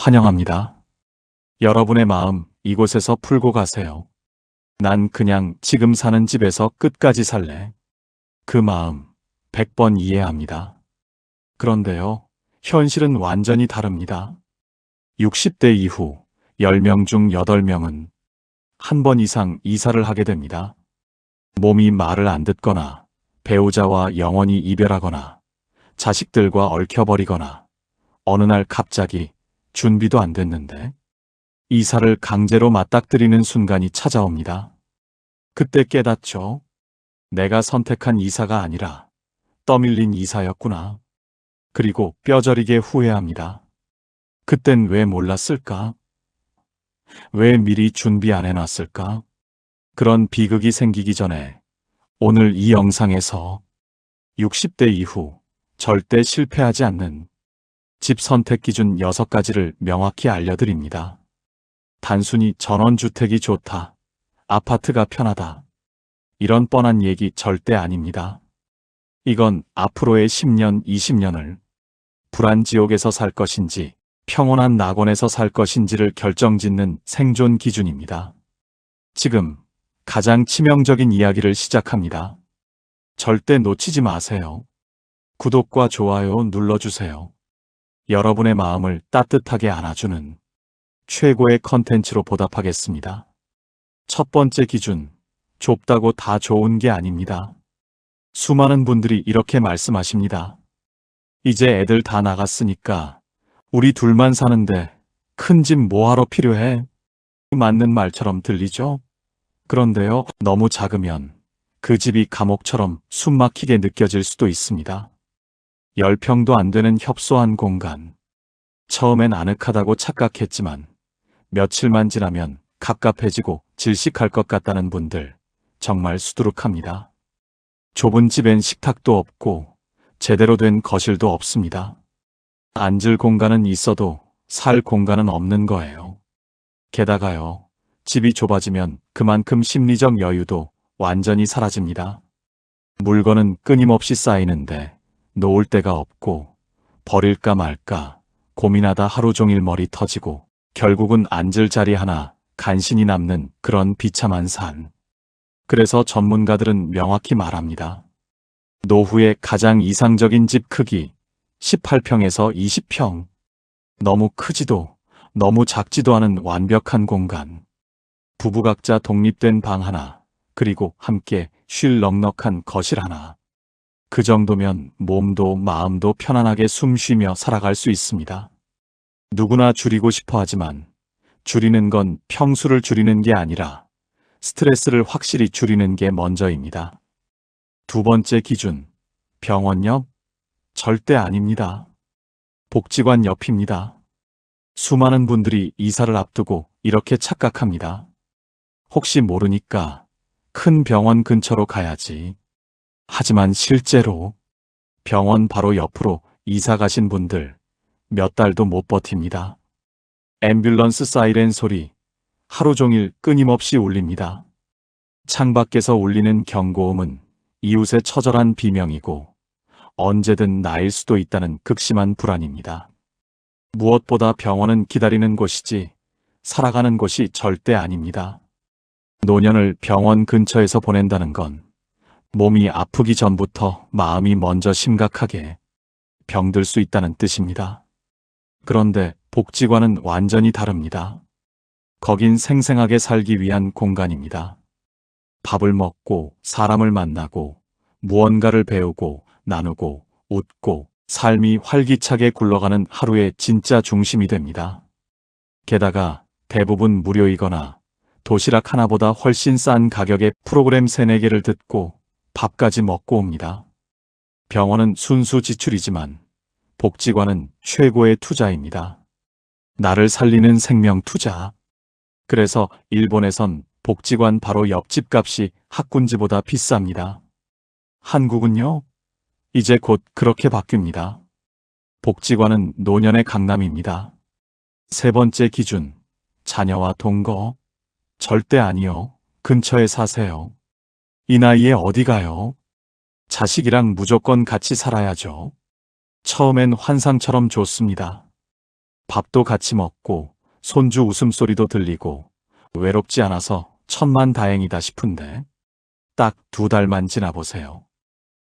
환영합니다. 여러분의 마음 이곳에서 풀고 가세요. 난 그냥 지금 사는 집에서 끝까지 살래. 그 마음 100번 이해합니다. 그런데요, 현실은 완전히 다릅니다. 60대 이후 10명 중 8명은 한 번 이상 이사를 하게 됩니다. 몸이 말을 안 듣거나, 배우자와 영원히 이별하거나, 자식들과 얽혀버리거나, 어느 날 갑자기 준비도 안 됐는데 이사를 강제로 맞닥뜨리는 순간이 찾아옵니다. 그때 깨닫죠. 내가 선택한 이사가 아니라 떠밀린 이사였구나. 그리고 뼈저리게 후회합니다. 그땐 왜 몰랐을까? 왜 미리 준비 안 해놨을까? 그런 비극이 생기기 전에 오늘 이 영상에서 60대 이후 절대 실패하지 않는 집 선택 기준 6가지를 명확히 알려드립니다. 단순히 전원주택이 좋다, 아파트가 편하다, 이런 뻔한 얘기 절대 아닙니다. 이건 앞으로의 10년, 20년을 불안지옥에서 살 것인지 평온한 낙원에서 살 것인지를 결정짓는 생존 기준입니다. 지금 가장 치명적인 이야기를 시작합니다. 절대 놓치지 마세요. 구독과 좋아요 눌러주세요. 여러분의 마음을 따뜻하게 안아주는 최고의 컨텐츠로 보답하겠습니다. 첫 번째 기준, 좁다고 다 좋은 게 아닙니다. 수많은 분들이 이렇게 말씀하십니다. 이제 애들 다 나갔으니까 우리 둘만 사는데 큰 집 뭐하러 필요해? 맞는 말처럼 들리죠? 그런데요, 너무 작으면 그 집이 감옥처럼 숨막히게 느껴질 수도 있습니다. 10평도 안 되는 협소한 공간. 처음엔 아늑하다고 착각했지만 며칠만 지나면 갑갑해지고 질식할 것 같다는 분들 정말 수두룩합니다. 좁은 집엔 식탁도 없고 제대로 된 거실도 없습니다. 앉을 공간은 있어도 살 공간은 없는 거예요. 게다가요, 집이 좁아지면 그만큼 심리적 여유도 완전히 사라집니다. 물건은 끊임없이 쌓이는데 놓을 데가 없고 버릴까 말까 고민하다 하루 종일 머리 터지고 결국은 앉을 자리 하나 간신히 남는 그런 비참한 삶. 그래서 전문가들은 명확히 말합니다. 노후의 가장 이상적인 집 크기 18평에서 20평. 너무 크지도 너무 작지도 않은 완벽한 공간. 부부 각자 독립된 방 하나, 그리고 함께 쉴 넉넉한 거실 하나. 그 정도면 몸도 마음도 편안하게 숨 쉬며 살아갈 수 있습니다. 누구나 줄이고 싶어 하지만 줄이는 건 평수를 줄이는 게 아니라 스트레스를 확실히 줄이는 게 먼저입니다. 두 번째 기준, 병원 옆? 절대 아닙니다. 복지관 옆입니다. 수많은 분들이 이사를 앞두고 이렇게 착각합니다. 혹시 모르니까 큰 병원 근처로 가야지. 하지만 실제로 병원 바로 옆으로 이사 가신 분들 몇 달도 못 버팁니다. 앰뷸런스 사이렌 소리 하루 종일 끊임없이 울립니다. 창밖에서 울리는 경고음은 이웃의 처절한 비명이고 언제든 나일 수도 있다는 극심한 불안입니다. 무엇보다 병원은 기다리는 곳이지 살아가는 곳이 절대 아닙니다. 노년을 병원 근처에서 보낸다는 건 몸이 아프기 전부터 마음이 먼저 심각하게 병들 수 있다는 뜻입니다. 그런데 복지관은 완전히 다릅니다. 거긴 생생하게 살기 위한 공간입니다. 밥을 먹고 사람을 만나고 무언가를 배우고 나누고 웃고 삶이 활기차게 굴러가는 하루의 진짜 중심이 됩니다. 게다가 대부분 무료이거나 도시락 하나보다 훨씬 싼 가격의 프로그램 3-4개를 듣고 밥까지 먹고 옵니다. 병원은 순수 지출이지만 복지관은 최고의 투자입니다. 나를 살리는 생명 투자. 그래서 일본에선 복지관 바로 옆집 값이 학군지보다 비쌉니다. 한국은요? 이제 곧 그렇게 바뀝니다. 복지관은 노년의 강남입니다. 세 번째 기준, 자녀와 동거? 절대 아니요. 근처에 사세요. 이 나이에 어디 가요? 자식이랑 무조건 같이 살아야죠. 처음엔 환상처럼 좋습니다. 밥도 같이 먹고 손주 웃음소리도 들리고 외롭지 않아서 천만다행이다 싶은데 딱 2달만 지나보세요.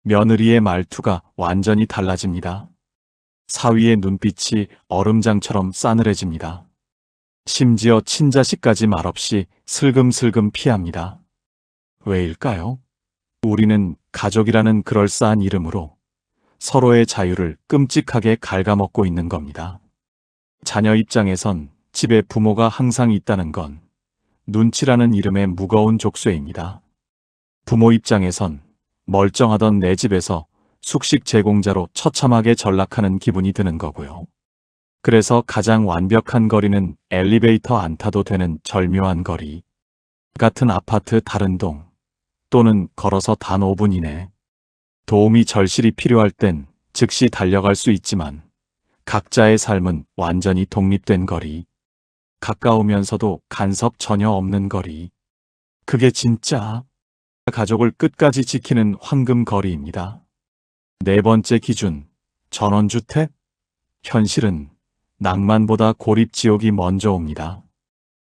며느리의 말투가 완전히 달라집니다. 사위의 눈빛이 얼음장처럼 싸늘해집니다. 심지어 친자식까지 말없이 슬금슬금 피합니다. 왜일까요? 우리는 가족이라는 그럴싸한 이름으로 서로의 자유를 끔찍하게 갉아먹고 있는 겁니다. 자녀 입장에선 집에 부모가 항상 있다는 건 눈치라는 이름의 무거운 족쇄입니다. 부모 입장에선 멀쩡하던 내 집에서 숙식 제공자로 처참하게 전락하는 기분이 드는 거고요. 그래서 가장 완벽한 거리는 엘리베이터 안 타도 되는 절묘한 거리. 같은 아파트 다른 동 또는 걸어서 단 5분 이내. 도움이 절실히 필요할 땐 즉시 달려갈 수 있지만 각자의 삶은 완전히 독립된 거리. 가까우면서도 간섭 전혀 없는 거리. 그게 진짜 가족을 끝까지 지키는 황금 거리입니다. 4번째 기준, 전원주택? 현실은 낭만보다 고립지옥이 먼저 옵니다.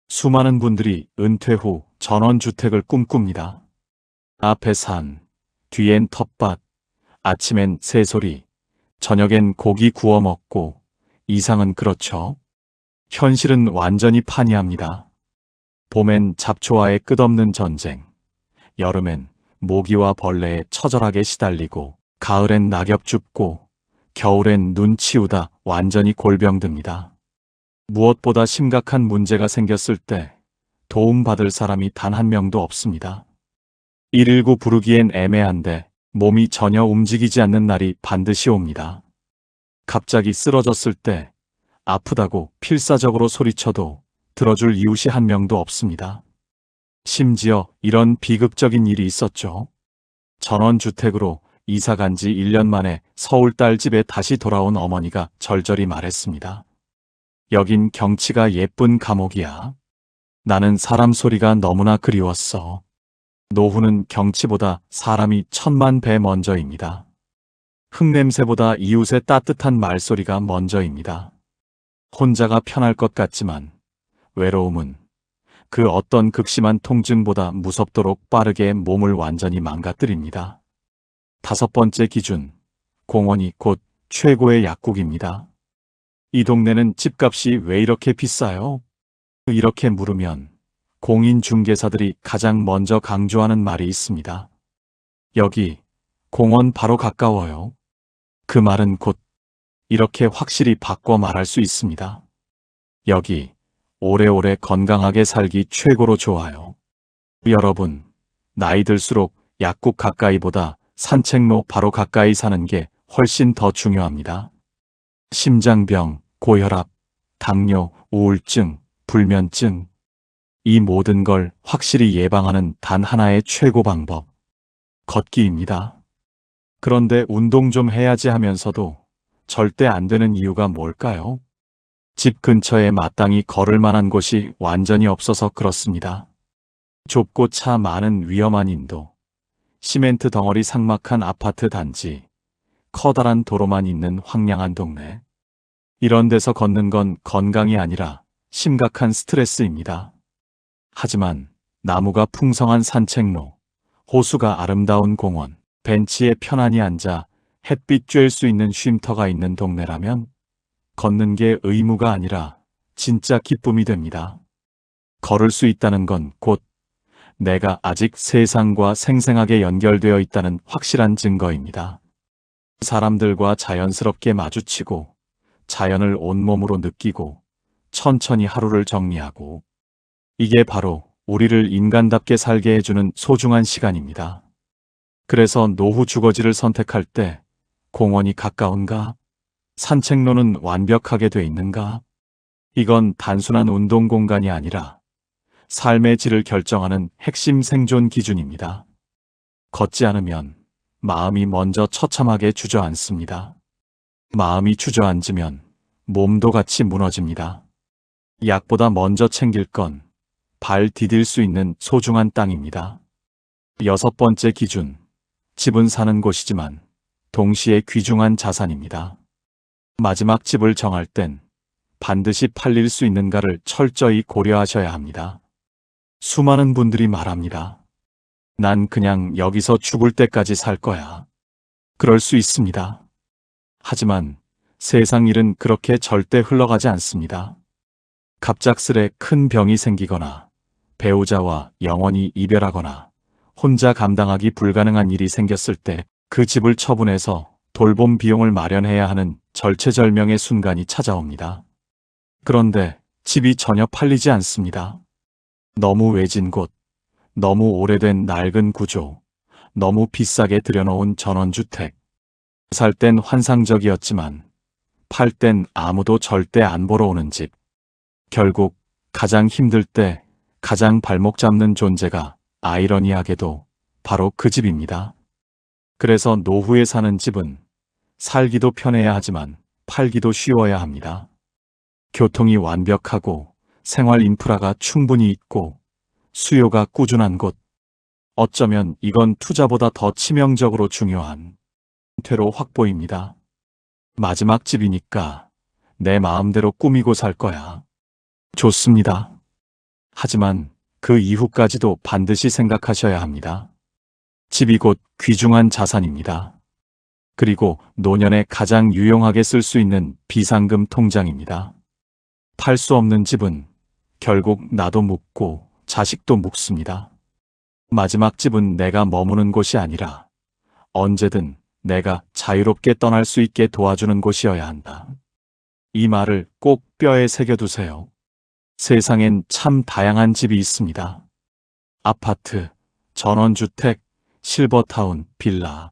수많은 분들이 은퇴 후 전원주택을 꿈꿉니다. 앞에 산, 뒤엔 텃밭, 아침엔 새소리, 저녁엔 고기 구워 먹고, 이상은 그렇죠. 현실은 완전히 판이합니다. 봄엔 잡초와의 끝없는 전쟁, 여름엔 모기와 벌레에 처절하게 시달리고, 가을엔 낙엽 줍고, 겨울엔 눈 치우다 완전히 골병듭니다. 무엇보다 심각한 문제가 생겼을 때 도움받을 사람이 단 한 명도 없습니다. 119 부르기엔 애매한데 몸이 전혀 움직이지 않는 날이 반드시 옵니다. 갑자기 쓰러졌을 때 아프다고 필사적으로 소리쳐도 들어줄 이웃이 한 명도 없습니다. 심지어 이런 비극적인 일이 있었죠. 전원주택으로 이사 간 지 1년 만에 서울 딸 집에 다시 돌아온 어머니가 절절히 말했습니다. 여긴 경치가 예쁜 감옥이야. 나는 사람 소리가 너무나 그리웠어. 노후는 경치보다 사람이 1000만 배 먼저입니다. 흙냄새보다 이웃의 따뜻한 말소리가 먼저입니다. 혼자가 편할 것 같지만 외로움은 그 어떤 극심한 통증보다 무섭도록 빠르게 몸을 완전히 망가뜨립니다. 5번째 기준, 공원이 곧 최고의 약국입니다. 이 동네는 집값이 왜 이렇게 비싸요? 이렇게 물으면 공인중개사들이 가장 먼저 강조하는 말이 있습니다. 여기 공원 바로 가까워요. 그 말은 곧 이렇게 확실히 바꿔 말할 수 있습니다. 여기 오래오래 건강하게 살기 최고로 좋아요. 여러분, 나이 들수록 약국 가까이보다 산책로 바로 가까이 사는 게 훨씬 더 중요합니다. 심장병, 고혈압, 당뇨, 우울증, 불면증, 이 모든 걸 확실히 예방하는 단 하나의 최고 방법, 걷기입니다. 그런데 운동 좀 해야지 하면서도 절대 안 되는 이유가 뭘까요? 집 근처에 마땅히 걸을 만한 곳이 완전히 없어서 그렇습니다. 좁고 차 많은 위험한 인도, 시멘트 덩어리 삭막한 아파트 단지, 커다란 도로만 있는 황량한 동네. 이런 데서 걷는 건 건강이 아니라 심각한 스트레스입니다. 하지만 나무가 풍성한 산책로, 호수가 아름다운 공원, 벤치에 편안히 앉아 햇빛 쬐일 수 있는 쉼터가 있는 동네라면 걷는 게 의무가 아니라 진짜 기쁨이 됩니다. 걸을 수 있다는 건 곧 내가 아직 세상과 생생하게 연결되어 있다는 확실한 증거입니다. 사람들과 자연스럽게 마주치고 자연을 온몸으로 느끼고 천천히 하루를 정리하고, 이게 바로 우리를 인간답게 살게 해주는 소중한 시간입니다. 그래서 노후 주거지를 선택할 때 공원이 가까운가? 산책로는 완벽하게 돼 있는가? 이건 단순한 운동 공간이 아니라 삶의 질을 결정하는 핵심 생존 기준입니다. 걷지 않으면 마음이 먼저 처참하게 주저앉습니다. 마음이 주저앉으면 몸도 같이 무너집니다. 약보다 먼저 챙길 건 발 디딜 수 있는 소중한 땅입니다. 6번째 기준, 집은 사는 곳이지만 동시에 귀중한 자산입니다. 마지막 집을 정할 땐 반드시 팔릴 수 있는가를 철저히 고려하셔야 합니다. 수많은 분들이 말합니다. 난 그냥 여기서 죽을 때까지 살 거야. 그럴 수 있습니다. 하지만 세상 일은 그렇게 절대 흘러가지 않습니다. 갑작스레 큰 병이 생기거나 배우자와 영원히 이별하거나 혼자 감당하기 불가능한 일이 생겼을 때 그 집을 처분해서 돌봄 비용을 마련해야 하는 절체절명의 순간이 찾아옵니다. 그런데 집이 전혀 팔리지 않습니다. 너무 외진 곳, 너무 오래된 낡은 구조, 너무 비싸게 들여놓은 전원주택. 살 땐 환상적이었지만 팔 땐 아무도 절대 안 보러 오는 집. 결국 가장 힘들 때 가장 발목 잡는 존재가 아이러니하게도 바로 그 집입니다. 그래서 노후에 사는 집은 살기도 편해야 하지만 팔기도 쉬워야 합니다. 교통이 완벽하고 생활 인프라가 충분히 있고 수요가 꾸준한 곳. 어쩌면 이건 투자보다 더 치명적으로 중요한 퇴로 확보입니다. 마지막 집이니까 내 마음대로 꾸미고 살 거야. 좋습니다. 하지만 그 이후까지도 반드시 생각하셔야 합니다. 집이 곧 귀중한 자산입니다. 그리고 노년에 가장 유용하게 쓸 수 있는 비상금 통장입니다. 팔 수 없는 집은 결국 나도 묵고 자식도 묵습니다. 마지막 집은 내가 머무는 곳이 아니라 언제든 내가 자유롭게 떠날 수 있게 도와주는 곳이어야 한다. 이 말을 꼭 뼈에 새겨두세요. 세상엔 참 다양한 집이 있습니다. 아파트, 전원주택, 실버타운, 빌라.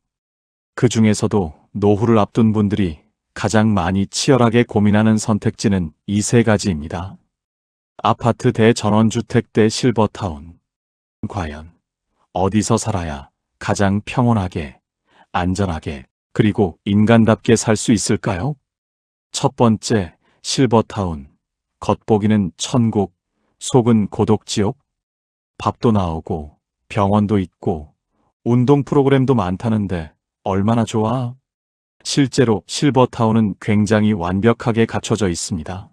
그 중에서도 노후를 앞둔 분들이 가장 많이 치열하게 고민하는 선택지는 이 세 가지입니다. 아파트 대 전원주택 대 실버타운. 과연 어디서 살아야 가장 평온하게, 안전하게, 그리고 인간답게 살 수 있을까요? 첫 번째, 실버타운. 겉보기는 천국, 속은 고독지옥. 밥도 나오고 병원도 있고 운동 프로그램도 많다는데 얼마나 좋아? 실제로 실버타운은 굉장히 완벽하게 갖춰져 있습니다.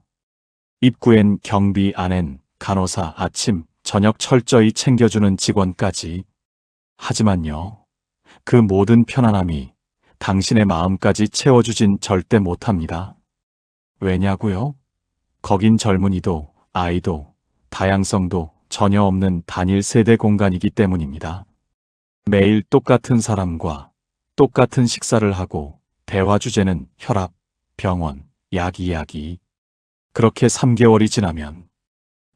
입구엔 경비, 안엔 간호사, 아침, 저녁 철저히 챙겨주는 직원까지. 하지만요, 그 모든 편안함이 당신의 마음까지 채워주진 절대 못합니다. 왜냐고요? 거긴 젊은이도 아이도 다양성도 전혀 없는 단일 세대 공간이기 때문입니다. 매일 똑같은 사람과 똑같은 식사를 하고 대화 주제는 혈압, 병원, 약 이야기. 그렇게 3개월이 지나면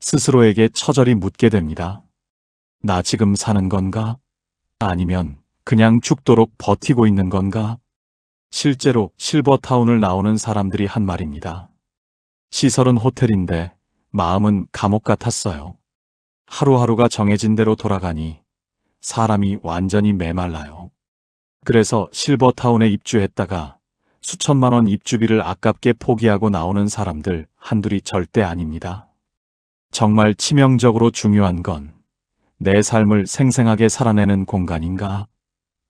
스스로에게 처절히 묻게 됩니다. 나 지금 사는 건가? 아니면 그냥 죽도록 버티고 있는 건가? 실제로 실버타운을 나오는 사람들이 한 말입니다. 시설은 호텔인데 마음은 감옥 같았어요. 하루하루가 정해진 대로 돌아가니 사람이 완전히 메말라요. 그래서 실버타운에 입주했다가 수천만 원 입주비를 아깝게 포기하고 나오는 사람들 한둘이 절대 아닙니다. 정말 치명적으로 중요한 건 내 삶을 생생하게 살아내는 공간인가?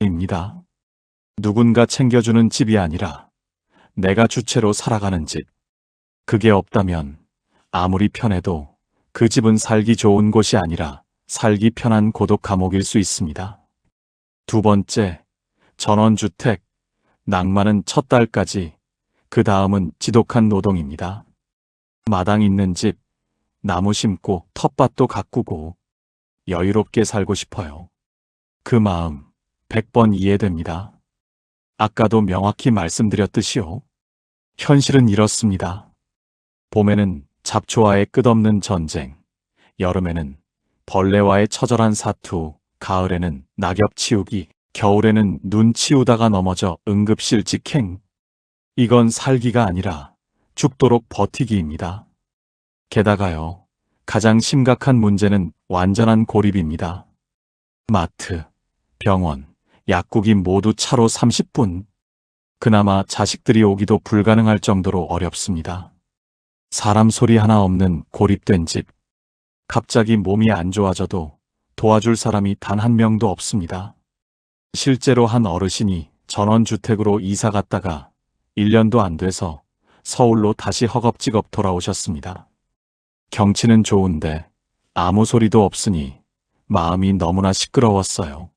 입니다. 누군가 챙겨주는 집이 아니라 내가 주체로 살아가는 집. 그게 없다면 아무리 편해도 그 집은 살기 좋은 곳이 아니라 살기 편한 고독 감옥일 수 있습니다. 두 번째, 전원주택. 낭만은 첫 달까지, 그 다음은 지독한 노동입니다. 마당 있는 집, 나무 심고 텃밭도 가꾸고 여유롭게 살고 싶어요. 그 마음 100번 이해됩니다. 아까도 명확히 말씀드렸듯이요. 현실은 이렇습니다. 봄에는 잡초와의 끝없는 전쟁, 여름에는 벌레와의 처절한 사투, 가을에는 낙엽 치우기, 겨울에는 눈 치우다가 넘어져 응급실 직행. 이건 살기가 아니라 죽도록 버티기입니다. 게다가요, 가장 심각한 문제는 완전한 고립입니다. 마트, 병원, 약국이 모두 차로 30분. 그나마 자식들이 오기도 불가능할 정도로 어렵습니다. 사람 소리 하나 없는 고립된 집. 갑자기 몸이 안 좋아져도 도와줄 사람이 단 한 명도 없습니다. 실제로 한 어르신이 전원주택으로 이사 갔다가 1년도 안 돼서 서울로 다시 허겁지겁 돌아오셨습니다. 경치는 좋은데 아무 소리도 없으니 마음이 너무나 시끄러웠어요.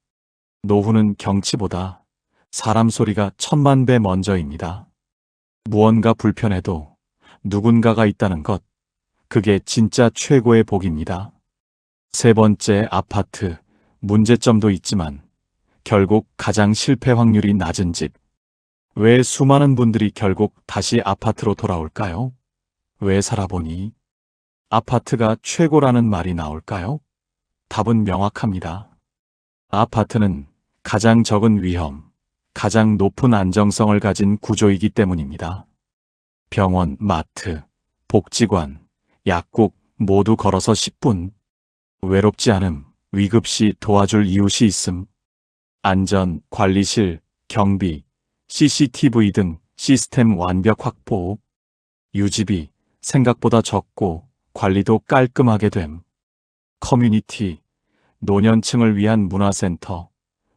노후는 경치보다 사람 소리가 천만 배 먼저입니다. 무언가 불편해도 누군가가 있다는 것, 그게 진짜 최고의 복입니다. 세 번째, 아파트. 문제점도 있지만 결국 가장 실패 확률이 낮은 집. 왜 수많은 분들이 결국 다시 아파트로 돌아올까요? 왜 살아보니 아파트가 최고라는 말이 나올까요? 답은 명확합니다. 아파트는 가장 적은 위험, 가장 높은 안정성을 가진 구조이기 때문입니다. 병원, 마트, 복지관, 약국 모두 걸어서 10분. 외롭지 않음, 위급시 도와줄 이웃이 있음. 안전, 관리실, 경비, CCTV 등 시스템 완벽 확보. 유지비 생각보다 적고 관리도 깔끔하게 됨. 커뮤니티, 노년층을 위한 문화센터,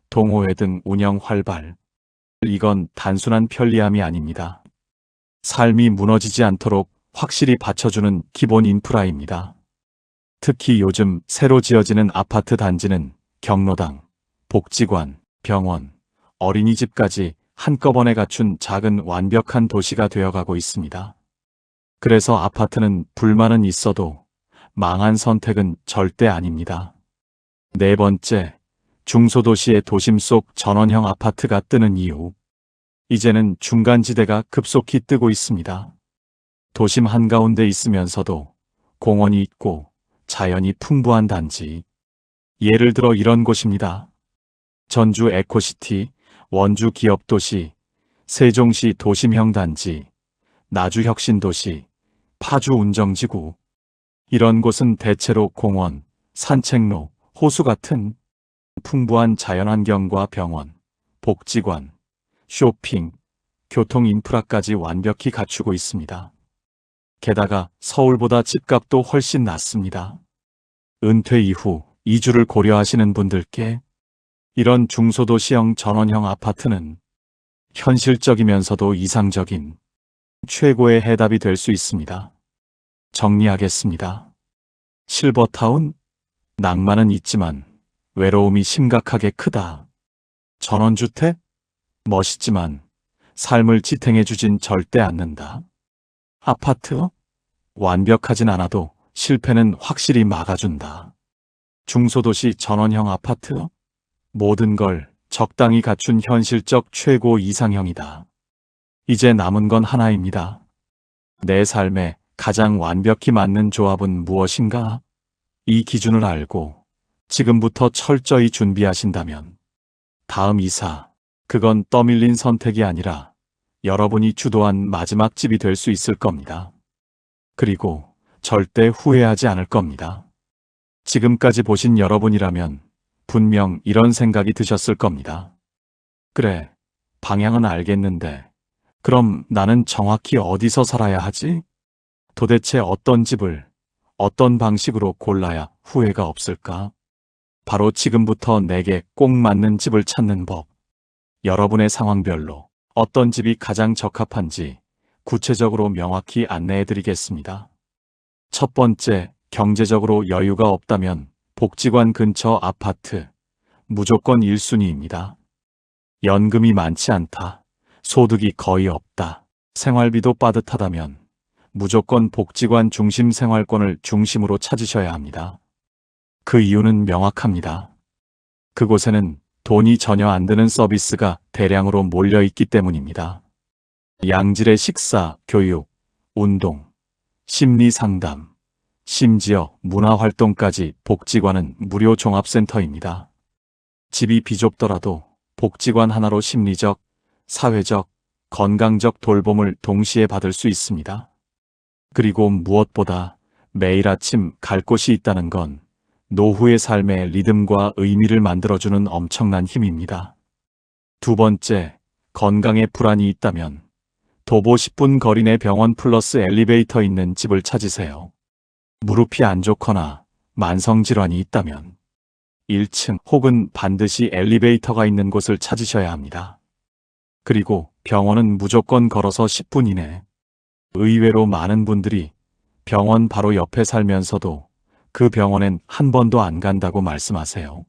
동호회 등 운영 활발. 이건 단순한 편리함이 아닙니다. 삶이 무너지지 않도록 확실히 받쳐주는 기본 인프라입니다. 특히 요즘 새로 지어지는 아파트 단지는 경로당, 복지관, 병원, 어린이집까지 한꺼번에 갖춘 작은 완벽한 도시가 되어가고 있습니다. 그래서 아파트는 불만은 있어도 망한 선택은 절대 아닙니다. 네 번째, 중소도시의 도심 속 전원형 아파트가 뜨는 이유. 이제는 중간지대가 급속히 뜨고 있습니다. 도심 한가운데 있으면서도 공원이 있고 자연이 풍부한 단지. 예를 들어 이런 곳입니다. 전주 에코시티, 원주 기업도시, 세종시 도심형 단지, 나주 혁신도시, 파주 운정지구. 이런 곳은 대체로 공원, 산책로, 호수 같은 풍부한 자연환경과 병원, 복지관, 쇼핑, 교통 인프라까지 완벽히 갖추고 있습니다. 게다가 서울보다 집값도 훨씬 낮습니다. 은퇴 이후 이주를 고려하시는 분들께 이런 중소도시형 전원형 아파트는 현실적이면서도 이상적인 최고의 해답이 될 수 있습니다. 정리하겠습니다. 실버타운, 낭만은 있지만 외로움이 심각하게 크다. 전원주택, 멋있지만 삶을 지탱해주진 절대 않는다. 아파트, 완벽하진 않아도 실패는 확실히 막아준다. 중소도시 전원형 아파트, 모든 걸 적당히 갖춘 현실적 최고 이상형이다. 이제 남은 건 하나입니다. 내 삶에 가장 완벽히 맞는 조합은 무엇인가? 이 기준을 알고 지금부터 철저히 준비하신다면 다음 이사, 그건 떠밀린 선택이 아니라 여러분이 주도한 마지막 집이 될 수 있을 겁니다. 그리고 절대 후회하지 않을 겁니다. 지금까지 보신 여러분이라면 분명 이런 생각이 드셨을 겁니다. 그래, 방향은 알겠는데 그럼 나는 정확히 어디서 살아야 하지? 도대체 어떤 집을, 어떤 방식으로 골라야 후회가 없을까? 바로 지금부터 내게 꼭 맞는 집을 찾는 법. 여러분의 상황별로 어떤 집이 가장 적합한지 구체적으로 명확히 안내해드리겠습니다. 첫 번째, 경제적으로 여유가 없다면 복지관 근처 아파트, 무조건 1순위입니다. 연금이 많지 않다, 소득이 거의 없다, 생활비도 빠듯하다면 무조건 복지관 중심 생활권을 중심으로 찾으셔야 합니다. 그 이유는 명확합니다. 그곳에는 돈이 전혀 안 드는 서비스가 대량으로 몰려있기 때문입니다. 양질의 식사, 교육, 운동, 심리 상담, 심지어 문화활동까지 복지관은 무료 종합센터입니다. 집이 비좁더라도 복지관 하나로 심리적, 사회적, 건강적 돌봄을 동시에 받을 수 있습니다. 그리고 무엇보다 매일 아침 갈 곳이 있다는 건 노후의 삶의 리듬과 의미를 만들어주는 엄청난 힘입니다. 두 번째, 건강에 불안이 있다면 도보 10분 거리 내 병원 플러스 엘리베이터 있는 집을 찾으세요. 무릎이 안 좋거나 만성질환이 있다면 1층 혹은 반드시 엘리베이터가 있는 곳을 찾으셔야 합니다. 그리고 병원은 무조건 걸어서 10분 이내. 의외로 많은 분들이 병원 바로 옆에 살면서도 그 병원엔 한 번도 안 간다고 말씀하세요.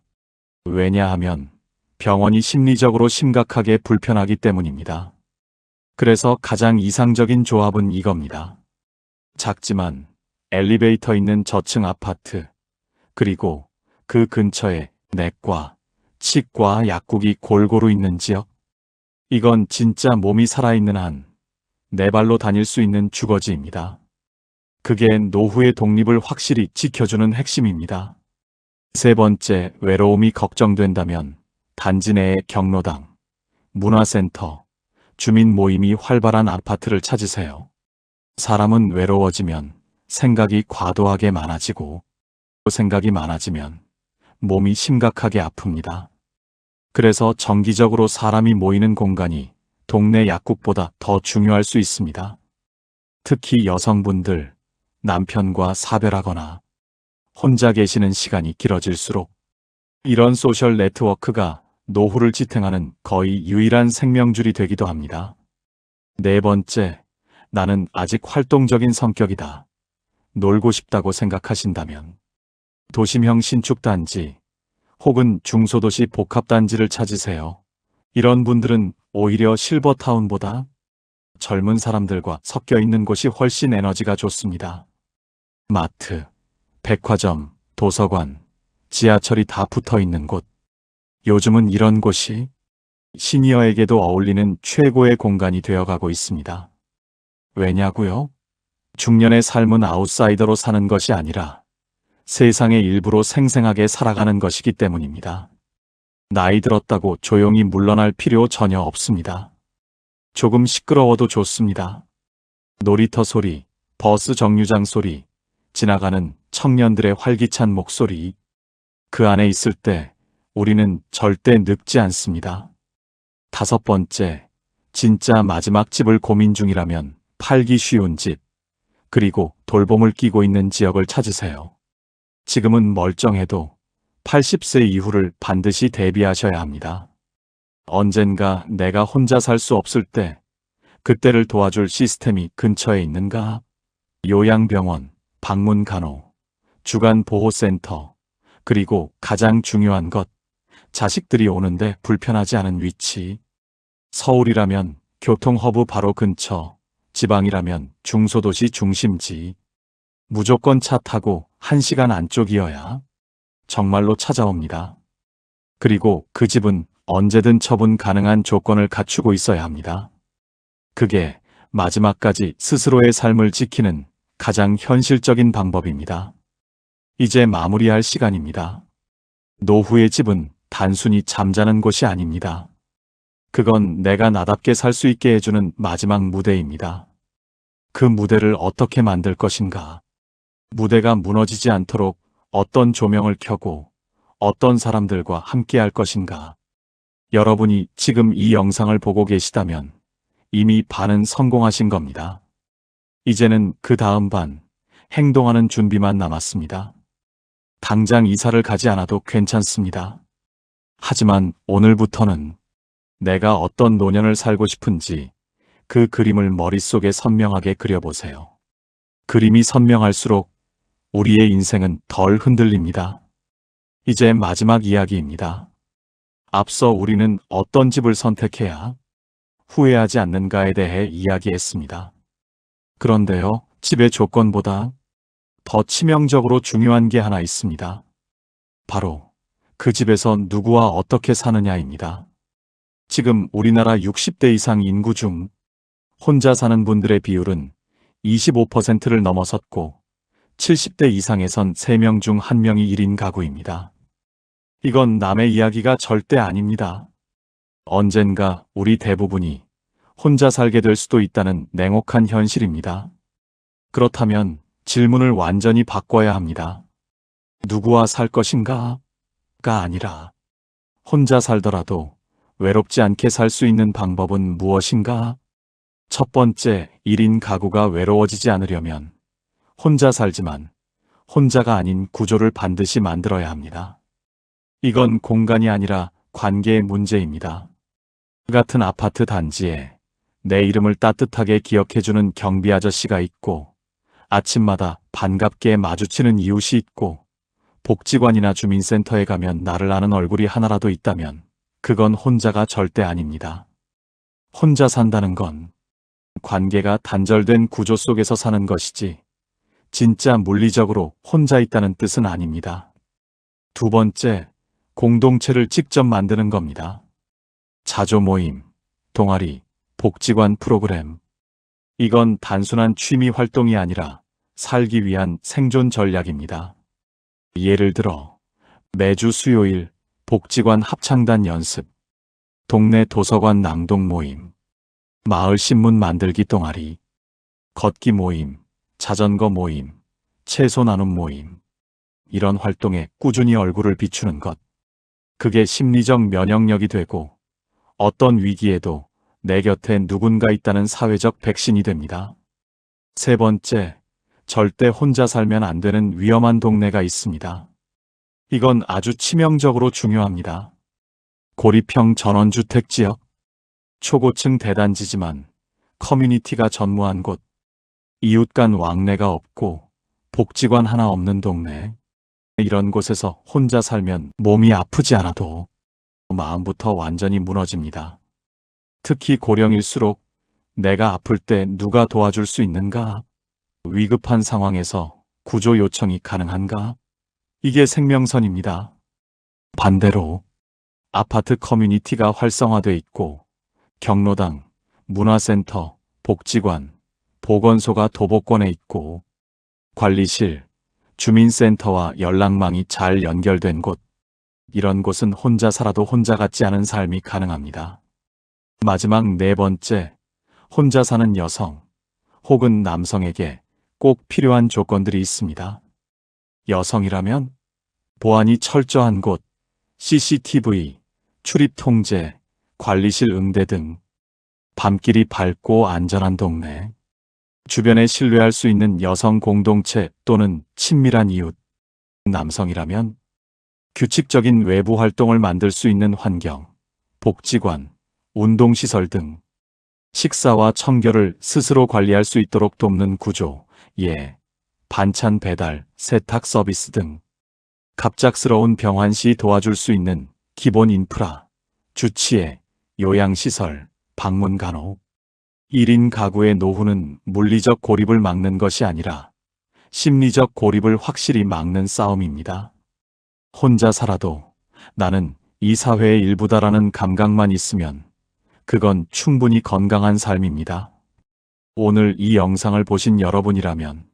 왜냐하면 병원이 심리적으로 심각하게 불편하기 때문입니다. 그래서 가장 이상적인 조합은 이겁니다. 작지만 엘리베이터 있는 저층 아파트, 그리고 그 근처에 내과, 치과, 약국이 골고루 있는 지역. 이건 진짜 몸이 살아있는 한 내 발로 다닐 수 있는 주거지입니다. 그게 노후의 독립을 확실히 지켜주는 핵심입니다. 세 번째, 외로움이 걱정된다면 단지 내에 경로당, 문화센터, 주민 모임이 활발한 아파트를 찾으세요. 사람은 외로워지면 생각이 과도하게 많아지고, 생각이 많아지면 몸이 심각하게 아픕니다. 그래서 정기적으로 사람이 모이는 공간이 동네 약국보다 더 중요할 수 있습니다. 특히 여성분들, 남편과 사별하거나 혼자 계시는 시간이 길어질수록 이런 소셜 네트워크가 노후를 지탱하는 거의 유일한 생명줄이 되기도 합니다. 네 번째, 나는 아직 활동적인 성격이다. 놀고 싶다고 생각하신다면 도심형 신축단지 혹은 중소도시 복합단지를 찾으세요. 이런 분들은 오히려 실버타운보다 젊은 사람들과 섞여 있는 곳이 훨씬 에너지가 좋습니다. 마트, 백화점, 도서관, 지하철이 다 붙어 있는 곳. 요즘은 이런 곳이 시니어에게도 어울리는 최고의 공간이 되어가고 있습니다. 왜냐고요? 중년의 삶은 아웃사이더로 사는 것이 아니라 세상의 일부로 생생하게 살아가는 것이기 때문입니다. 나이 들었다고 조용히 물러날 필요 전혀 없습니다. 조금 시끄러워도 좋습니다. 놀이터 소리, 버스 정류장 소리, 지나가는 청년들의 활기찬 목소리. 그 안에 있을 때 우리는 절대 늙지 않습니다. 다섯 번째, 진짜 마지막 집을 고민 중이라면 팔기 쉬운 집, 그리고 돌봄을 끼고 있는 지역을 찾으세요. 지금은 멀쩡해도 80세 이후를 반드시 대비하셔야 합니다. 언젠가 내가 혼자 살 수 없을 때 그때를 도와줄 시스템이 근처에 있는가? 요양병원, 방문간호, 주간보호센터, 그리고 가장 중요한 것, 자식들이 오는데 불편하지 않은 위치. 서울이라면 교통허브 바로 근처, 지방이라면 중소도시 중심지. 무조건 차 타고 1시간 안쪽이어야 정말로 찾아옵니다. 그리고 그 집은 언제든 처분 가능한 조건을 갖추고 있어야 합니다. 그게 마지막까지 스스로의 삶을 지키는 가장 현실적인 방법입니다. 이제 마무리할 시간입니다. 노후의 집은 단순히 잠자는 곳이 아닙니다. 그건 내가 나답게 살 수 있게 해주는 마지막 무대입니다. 그 무대를 어떻게 만들 것인가? 무대가 무너지지 않도록 어떤 조명을 켜고 어떤 사람들과 함께 할 것인가? 여러분이 지금 이 영상을 보고 계시다면 이미 반은 성공하신 겁니다. 이제는 그 다음 반, 행동하는 준비만 남았습니다. 당장 이사를 가지 않아도 괜찮습니다. 하지만 오늘부터는 내가 어떤 노년을 살고 싶은지 그 그림을 머릿속에 선명하게 그려보세요. 그림이 선명할수록 우리의 인생은 덜 흔들립니다. 이제 마지막 이야기입니다. 앞서 우리는 어떤 집을 선택해야 후회하지 않는가에 대해 이야기했습니다. 그런데요, 집의 조건보다 더 치명적으로 중요한 게 하나 있습니다. 바로 그 집에서 누구와 어떻게 사느냐입니다. 지금 우리나라 60대 이상 인구 중 혼자 사는 분들의 비율은 25%를 넘어섰고 70대 이상에선 3명 중 1명이 1인 가구입니다. 이건 남의 이야기가 절대 아닙니다. 언젠가 우리 대부분이 혼자 살게 될 수도 있다는 냉혹한 현실입니다. 그렇다면 질문을 완전히 바꿔야 합니다. 누구와 살 것인가가 아니라 혼자 살더라도 외롭지 않게 살 수 있는 방법은 무엇인가? 첫 번째, 1인 가구가 외로워지지 않으려면 혼자 살지만 혼자가 아닌 구조를 반드시 만들어야 합니다. 이건 공간이 아니라 관계의 문제입니다. 같은 아파트 단지에 내 이름을 따뜻하게 기억해주는 경비 아저씨가 있고, 아침마다 반갑게 마주치는 이웃이 있고, 복지관이나 주민센터에 가면 나를 아는 얼굴이 하나라도 있다면 그건 혼자가 절대 아닙니다. 혼자 산다는 건 관계가 단절된 구조 속에서 사는 것이지 진짜 물리적으로 혼자 있다는 뜻은 아닙니다. 두 번째, 공동체를 직접 만드는 겁니다. 자조 모임, 동아리, 복지관 프로그램. 이건 단순한 취미 활동이 아니라 살기 위한 생존 전략입니다. 예를 들어 매주 수요일 복지관 합창단 연습, 동네 도서관 낭독 모임, 마을 신문 만들기 동아리, 걷기 모임, 자전거 모임, 채소 나눔 모임. 이런 활동에 꾸준히 얼굴을 비추는 것. 그게 심리적 면역력이 되고 어떤 위기에도 내 곁에 누군가 있다는 사회적 백신이 됩니다. 세 번째, 절대 혼자 살면 안 되는 위험한 동네가 있습니다. 이건 아주 치명적으로 중요합니다. 고립형 전원주택 지역, 초고층 대단지지만 커뮤니티가 전무한 곳, 이웃 간 왕래가 없고 복지관 하나 없는 동네. 이런 곳에서 혼자 살면 몸이 아프지 않아도 마음부터 완전히 무너집니다. 특히 고령일수록 내가 아플 때 누가 도와줄 수 있는가? 위급한 상황에서 구조 요청이 가능한가? 이게 생명선입니다. 반대로 아파트 커뮤니티가 활성화돼 있고 경로당, 문화센터, 복지관, 보건소가 도보권에 있고 관리실, 주민센터와 연락망이 잘 연결된 곳. 이런 곳은 혼자 살아도 혼자 같지 않은 삶이 가능합니다. 마지막 네 번째, 혼자 사는 여성 혹은 남성에게 꼭 필요한 조건들이 있습니다. 여성이라면 보안이 철저한 곳, CCTV, 출입 통제, 관리실 응대 등 밤길이 밝고 안전한 동네, 주변에 신뢰할 수 있는 여성 공동체 또는 친밀한 이웃. 남성이라면 규칙적인 외부 활동을 만들 수 있는 환경, 복지관, 운동시설 등 식사와 청결을 스스로 관리할 수 있도록 돕는 구조, 반찬 배달, 세탁 서비스 등 갑작스러운 병환 시 도와줄 수 있는 기본 인프라, 주치의, 요양시설, 방문 간호. 1인 가구의 노후는 물리적 고립을 막는 것이 아니라 심리적 고립을 확실히 막는 싸움입니다. 혼자 살아도 나는 이 사회의 일부다라는 감각만 있으면 그건 충분히 건강한 삶입니다. 오늘 이 영상을 보신 여러분이라면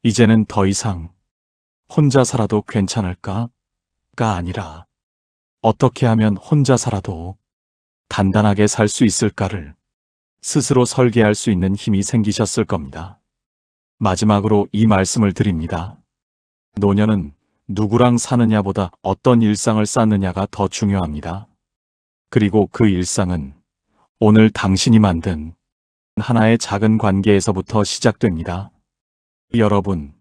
이제는 더 이상 혼자 살아도 괜찮을까?가 아니라 어떻게 하면 혼자 살아도 단단하게 살 수 있을까를 스스로 설계할 수 있는 힘이 생기셨을 겁니다. 마지막으로 이 말씀을 드립니다. 노년은 누구랑 사느냐보다 어떤 일상을 쌓느냐가 더 중요합니다. 그리고 그 일상은 오늘 당신이 만든 하나의 작은 관계에서부터 시작됩니다. 여러분,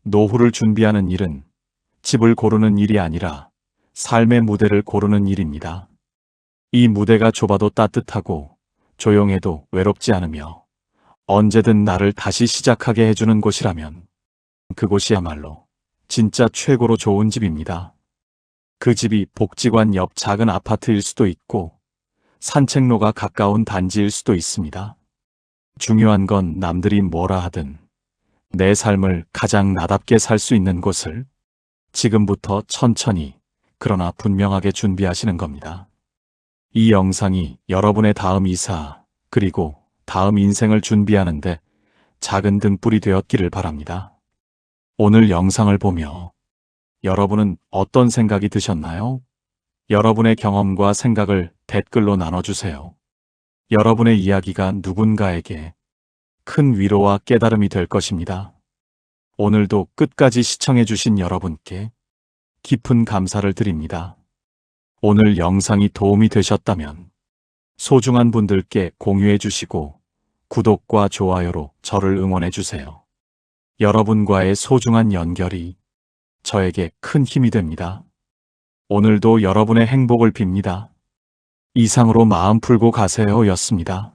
노후를 준비하는 일은 집을 고르는 일이 아니라 삶의 무대를 고르는 일입니다. 이 무대가 좁아도 따뜻하고 조용해도 외롭지 않으며 언제든 나를 다시 시작하게 해주는 곳이라면 그곳이야말로 진짜 최고로 좋은 집입니다. 그 집이 복지관 옆 작은 아파트일 수도 있고 산책로가 가까운 단지일 수도 있습니다. 중요한 건 남들이 뭐라 하든 내 삶을 가장 나답게 살 수 있는 곳을 지금부터 천천히 그러나 분명하게 준비하시는 겁니다. 이 영상이 여러분의 다음 이사 그리고 다음 인생을 준비하는데 작은 등불이 되었기를 바랍니다. 오늘 영상을 보며 여러분은 어떤 생각이 드셨나요? 여러분의 경험과 생각을 댓글로 나눠주세요. 여러분의 이야기가 누군가에게 큰 위로와 깨달음이 될 것입니다. 오늘도 끝까지 시청해주신 여러분께 깊은 감사를 드립니다. 오늘 영상이 도움이 되셨다면 소중한 분들께 공유해 주시고 구독과 좋아요로 저를 응원해 주세요. 여러분과의 소중한 연결이 저에게 큰 힘이 됩니다. 오늘도 여러분의 행복을 빕니다. 이상으로 마음 풀고 가세요 였습니다.